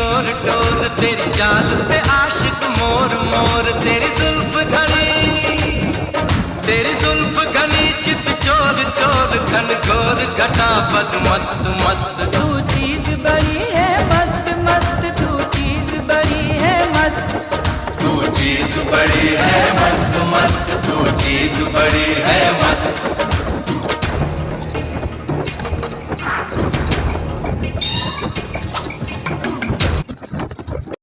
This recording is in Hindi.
टोर टोर, तेरी चाल पे आशिक मोर मोर, तेरी जुल्फ घनी चित चोर चोर, घन घोर घटा पद मस्त मस्त। तू चीज बड़ी है मस्त मस्त, तू चीज बड़ी है मस्त, तू चीज बड़ी है मस्त मस्त, तू चीज बड़ी है मस्त।